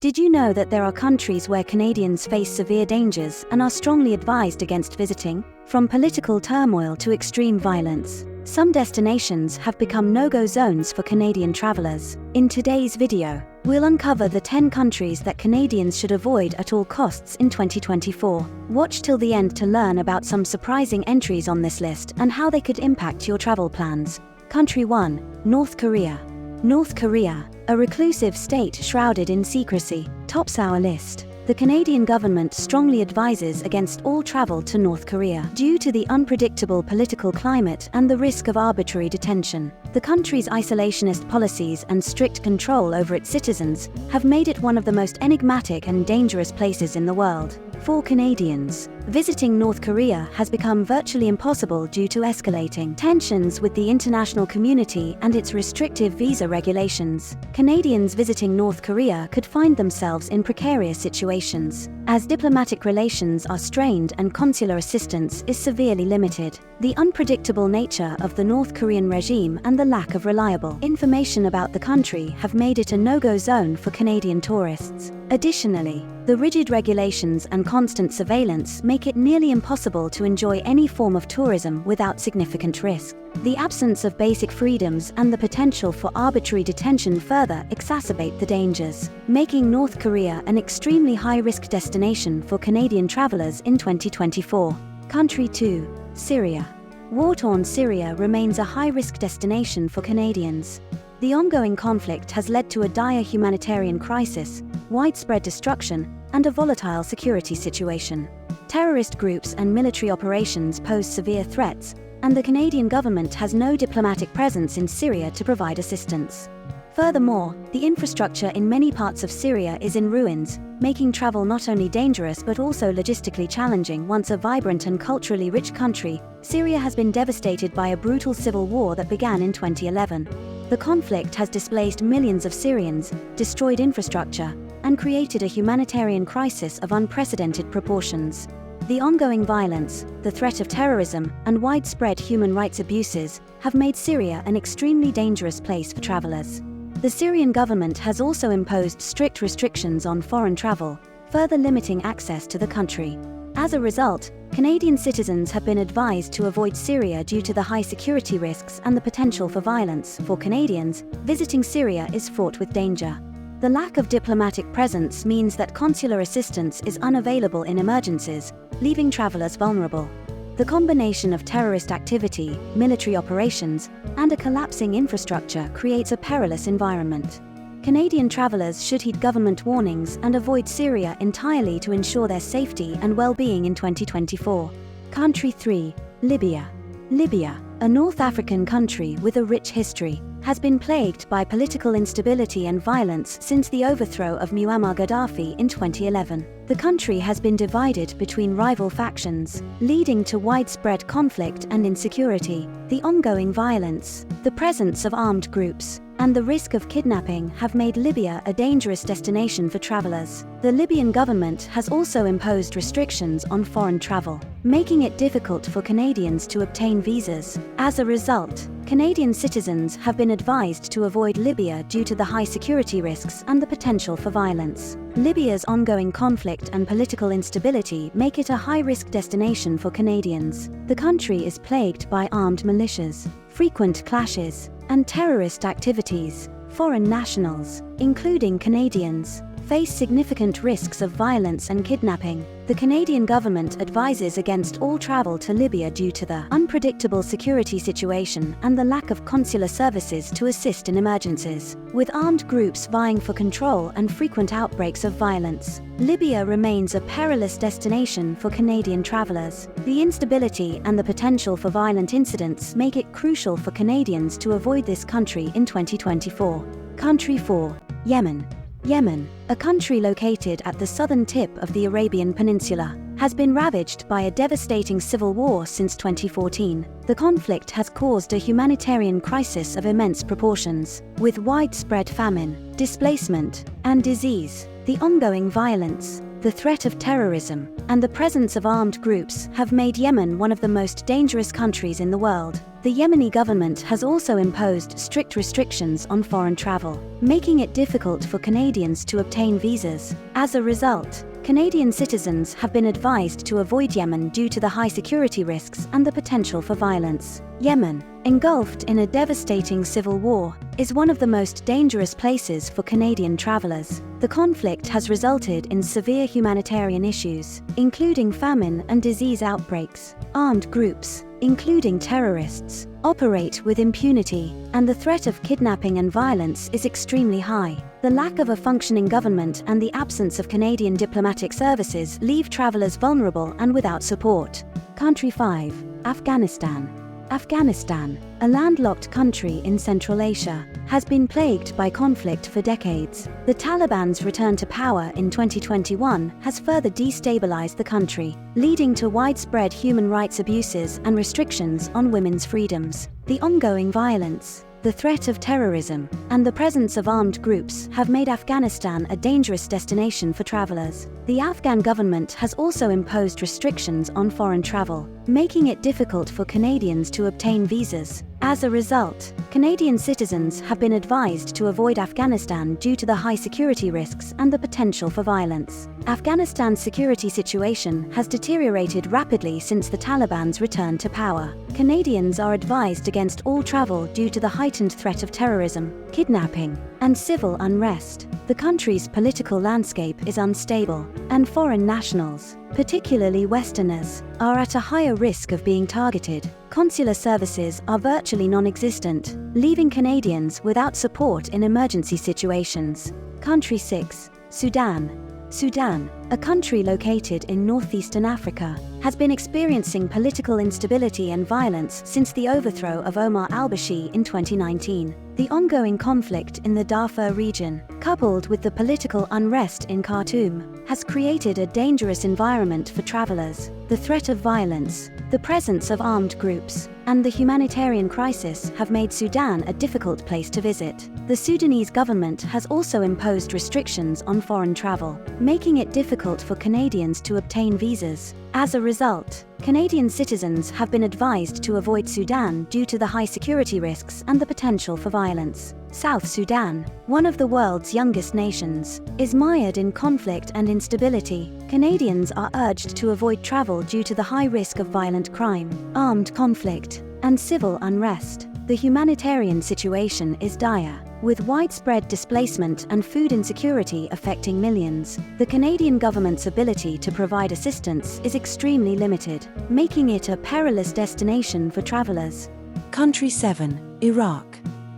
Did you know that there are countries where Canadians face severe dangers and are strongly advised against visiting? From political turmoil to extreme violence, some destinations have become no-go zones for Canadian travelers. In today's video, we'll uncover the 10 countries that Canadians should avoid at all costs in 2024. Watch till the end to learn about some surprising entries on this list and how they could impact your travel plans. Country 1. North Korea. North Korea, a reclusive state shrouded in secrecy, tops our list. The Canadian government strongly advises against all travel to North Korea due to the unpredictable political climate and the risk of arbitrary detention. The country's isolationist policies and strict control over its citizens have made it one of the most enigmatic and dangerous places in the world. For Canadians, visiting North Korea has become virtually impossible due to escalating tensions with the international community and its restrictive visa regulations. Canadians visiting North Korea could find themselves in precarious situations, as diplomatic relations are strained and consular assistance is severely limited. The unpredictable nature of the North Korean regime and the lack of reliable information about the country have made it a no-go zone for Canadian tourists. Additionally, the rigid regulations and constant surveillance make it nearly impossible to enjoy any form of tourism without significant risk. The absence of basic freedoms and the potential for arbitrary detention further exacerbate the dangers, making North Korea an extremely high-risk destination for Canadian travelers in 2024. Country 2. Syria. War-torn Syria remains a high-risk destination for Canadians. The ongoing conflict has led to a dire humanitarian crisis, widespread destruction, and a volatile security situation. Terrorist groups and military operations pose severe threats, and the Canadian government has no diplomatic presence in Syria to provide assistance. Furthermore, the infrastructure in many parts of Syria is in ruins, making travel not only dangerous but also logistically challenging. Once a vibrant and culturally rich country, Syria has been devastated by a brutal civil war that began in 2011. The conflict has displaced millions of Syrians, destroyed infrastructure, and created a humanitarian crisis of unprecedented proportions. The ongoing violence, the threat of terrorism, and widespread human rights abuses have made Syria an extremely dangerous place for travelers. The Syrian government has also imposed strict restrictions on foreign travel, further limiting access to the country. As a result, Canadian citizens have been advised to avoid Syria due to the high security risks and the potential for violence. For Canadians, visiting Syria is fraught with danger. The lack of diplomatic presence means that consular assistance is unavailable in emergencies, leaving travelers vulnerable. The combination of terrorist activity, military operations, and a collapsing infrastructure creates a perilous environment. Canadian travelers should heed government warnings and avoid Syria entirely to ensure their safety and well-being in 2024. Country 3. Libya. Libya, a North African country with a rich history, has been plagued by political instability and violence since the overthrow of Muammar Gaddafi in 2011. The country has been divided between rival factions, leading to widespread conflict and insecurity. The ongoing violence, the presence of armed groups, and the risk of kidnapping have made Libya a dangerous destination for travelers. The Libyan government has also imposed restrictions on foreign travel, making it difficult for Canadians to obtain visas. As a result, Canadian citizens have been advised to avoid Libya due to the high security risks and the potential for violence. Libya's ongoing conflict and political instability make it a high-risk destination for Canadians. The country is plagued by armed militias, frequent clashes, and terrorist activities. Foreign nationals, including Canadians, face significant risks of violence and kidnapping. The Canadian government advises against all travel to Libya due to the unpredictable security situation and the lack of consular services to assist in emergencies. With armed groups vying for control and frequent outbreaks of violence, Libya remains a perilous destination for Canadian travelers. The instability and the potential for violent incidents make it crucial for Canadians to avoid this country in 2024. Country 4. Yemen. Yemen, a country located at the southern tip of the Arabian Peninsula, has been ravaged by a devastating civil war since 2014. The conflict has caused a humanitarian crisis of immense proportions, with widespread famine, displacement, and disease. The ongoing violence, the threat of terrorism, and the presence of armed groups have made Yemen one of the most dangerous countries in the world. The Yemeni government has also imposed strict restrictions on foreign travel, making it difficult for Canadians to obtain visas. As a result, Canadian citizens have been advised to avoid Yemen due to the high security risks and the potential for violence. Yemen, engulfed in a devastating civil war, is one of the most dangerous places for Canadian travelers. The conflict has resulted in severe humanitarian issues, including famine and disease outbreaks. Armed groups, including terrorists, operate with impunity, and the threat of kidnapping and violence is extremely high. The lack of a functioning government and the absence of Canadian diplomatic services leave travelers vulnerable and without support. Country 5. Afghanistan. Afghanistan, a landlocked country in Central Asia, has been plagued by conflict for decades. The Taliban's return to power in 2021 has further destabilized the country, leading to widespread human rights abuses and restrictions on women's freedoms. The ongoing violence, the threat of terrorism, and the presence of armed groups have made Afghanistan a dangerous destination for travelers. The Afghan government has also imposed restrictions on foreign travel, making it difficult for Canadians to obtain visas. As a result, Canadian citizens have been advised to avoid Afghanistan due to the high security risks and the potential for violence. Afghanistan's security situation has deteriorated rapidly since the Taliban's return to power. Canadians are advised against all travel due to the heightened threat of terrorism, kidnapping, and civil unrest. The country's political landscape is unstable, and foreign nationals, particularly Westerners, are at a higher risk of being targeted. Consular services are virtually non-existent, leaving Canadians without support in emergency situations. Country 6. Sudan. Sudan, a country located in northeastern Africa, has been experiencing political instability and violence since the overthrow of Omar al-Bashir in 2019. The ongoing conflict in the Darfur region, coupled with the political unrest in Khartoum, has created a dangerous environment for travelers. The threat of violence, the presence of armed groups, and the humanitarian crisis have made Sudan a difficult place to visit. The Sudanese government has also imposed restrictions on foreign travel, making it difficult for Canadians to obtain visas. As a result, Canadian citizens have been advised to avoid Sudan due to the high security risks and the potential for violence. South Sudan, one of the world's youngest nations, is mired in conflict and instability. Canadians are urged to avoid travel due to the high risk of violent crime, armed conflict, and civil unrest. The humanitarian situation is dire, with widespread displacement and food insecurity affecting millions. The Canadian government's ability to provide assistance is extremely limited, making it a perilous destination for travelers. Country 7. Iraq.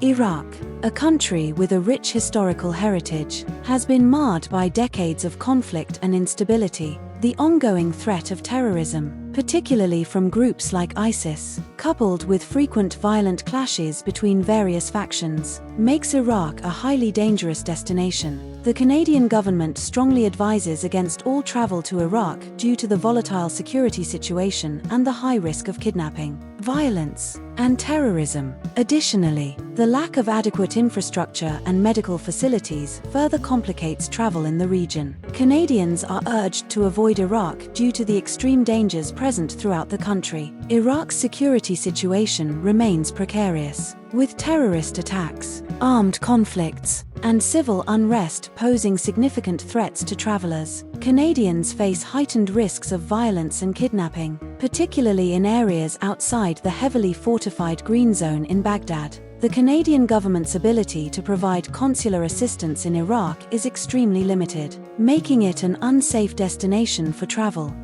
Iraq, a country with a rich historical heritage, has been marred by decades of conflict and instability. The ongoing threat of terrorism, particularly from groups like ISIS, coupled with frequent violent clashes between various factions, makes Iraq a highly dangerous destination. The Canadian government strongly advises against all travel to Iraq due to the volatile security situation and the high risk of kidnapping, violence, and terrorism. Additionally, the lack of adequate infrastructure and medical facilities further complicates travel in the region. Canadians are urged to avoid Iraq due to the extreme dangers present throughout the country. Iraq's security situation remains precarious, with terrorist attacks, armed conflicts, and civil unrest posing significant threats to travelers. Canadians face heightened risks of violence and kidnapping, particularly in areas outside the heavily fortified Green Zone in Baghdad. The Canadian government's ability to provide consular assistance in Iraq is extremely limited, making it an unsafe destination for travel.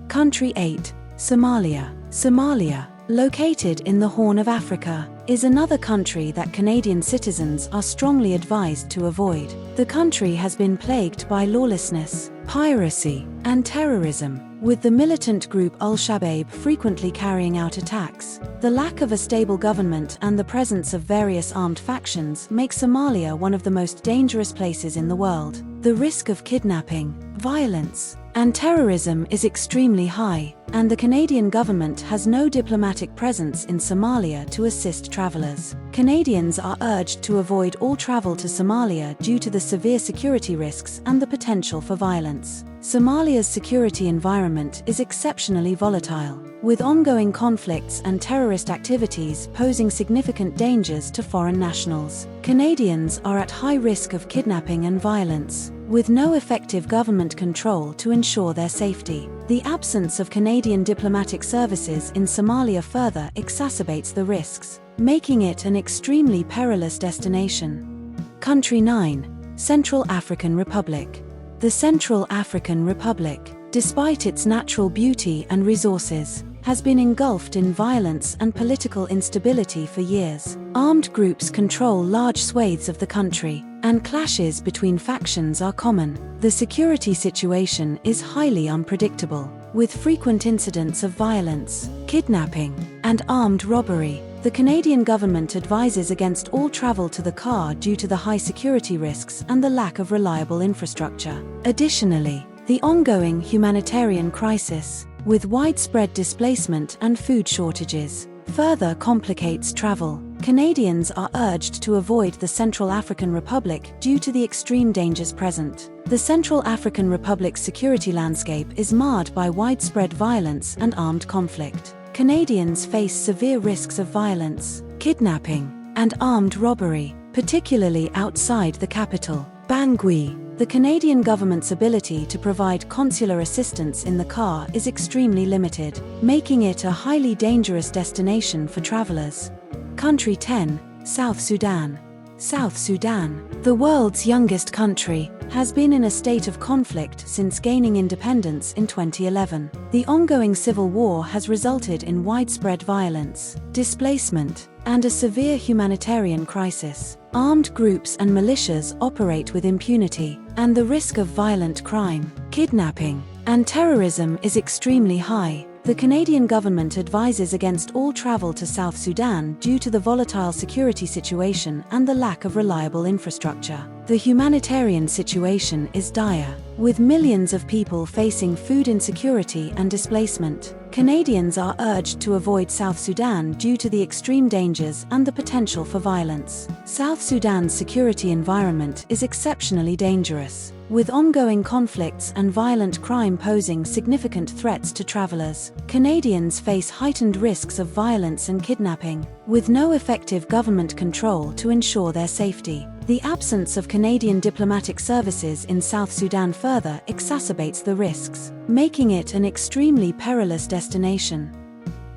Country 8. Somalia. Somalia, located in the Horn of Africa, is another country that Canadian citizens are strongly advised to avoid. The country has been plagued by lawlessness, piracy, and terrorism, with the militant group Al-Shabaab frequently carrying out attacks. The lack of a stable government and the presence of various armed factions make Somalia one of the most dangerous places in the world. The risk of kidnapping, violence, and terrorism is extremely high, and the Canadian government has no diplomatic presence in Somalia to assist travelers. Canadians are urged to avoid all travel to Somalia due to the severe security risks and the potential for violence. Somalia's security environment is exceptionally volatile, with ongoing conflicts and terrorist activities posing significant dangers to foreign nationals. Canadians are at high risk of kidnapping and violence, with no effective government control to ensure their safety. The absence of Canadian diplomatic services in Somalia further exacerbates the risks, making it an extremely perilous destination. Country 9. Central African Republic. The Central African Republic, despite its natural beauty and resources, has been engulfed in violence and political instability for years. Armed groups control large swathes of the country, and clashes between factions are common. The security situation is highly unpredictable, with frequent incidents of violence, kidnapping, and armed robbery. The Canadian government advises against all travel to the CAR due to the high security risks and the lack of reliable infrastructure. Additionally, the ongoing humanitarian crisis, with widespread displacement and food shortages, further complicates travel. Canadians are urged to avoid the Central African Republic due to the extreme dangers present. The Central African Republic's security landscape is marred by widespread violence and armed conflict. Canadians face severe risks of violence, kidnapping, and armed robbery, particularly outside the capital, Bangui. The Canadian government's ability to provide consular assistance in the CAR is extremely limited, making it a highly dangerous destination for travelers. Country 10. South Sudan. South Sudan, the world's youngest country, has been in a state of conflict since gaining independence in 2011. The ongoing civil war has resulted in widespread violence, displacement, and a severe humanitarian crisis. Armed groups and militias operate with impunity, and the risk of violent crime, kidnapping, and terrorism is extremely high. The Canadian government advises against all travel to South Sudan due to the volatile security situation and the lack of reliable infrastructure. The humanitarian situation is dire, with millions of people facing food insecurity and displacement. Canadians are urged to avoid South Sudan due to the extreme dangers and the potential for violence. South Sudan's security environment is exceptionally dangerous, with ongoing conflicts and violent crime posing significant threats to travelers. Canadians face heightened risks of violence and kidnapping, with no effective government control to ensure their safety. The absence of Canadian diplomatic services in South Sudan further exacerbates the risks, making it an extremely perilous destination.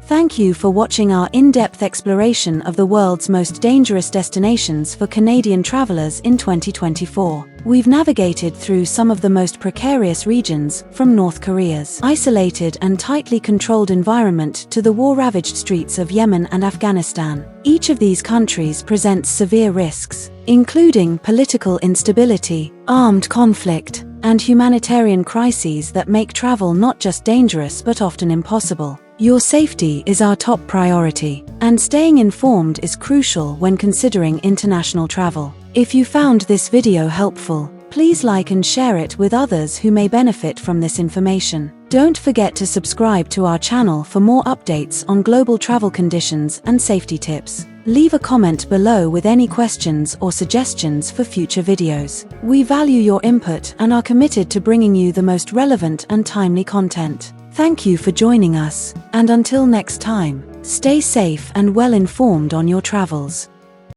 Thank you for watching our in-depth exploration of the world's most dangerous destinations for Canadian travelers in 2024. We've navigated through some of the most precarious regions, from North Korea's isolated and tightly controlled environment to the war-ravaged streets of Yemen and Afghanistan. Each of these countries presents severe risks, including political instability, armed conflict, and humanitarian crises that make travel not just dangerous but often impossible. Your safety is our top priority, and staying informed is crucial when considering international travel. If you found this video helpful, please like and share it with others who may benefit from this information. Don't forget to subscribe to our channel for more updates on global travel conditions and safety tips. Leave a comment below with any questions or suggestions for future videos. We value your input and are committed to bringing you the most relevant and timely content. Thank you for joining us, and until next time, stay safe and well informed on your travels.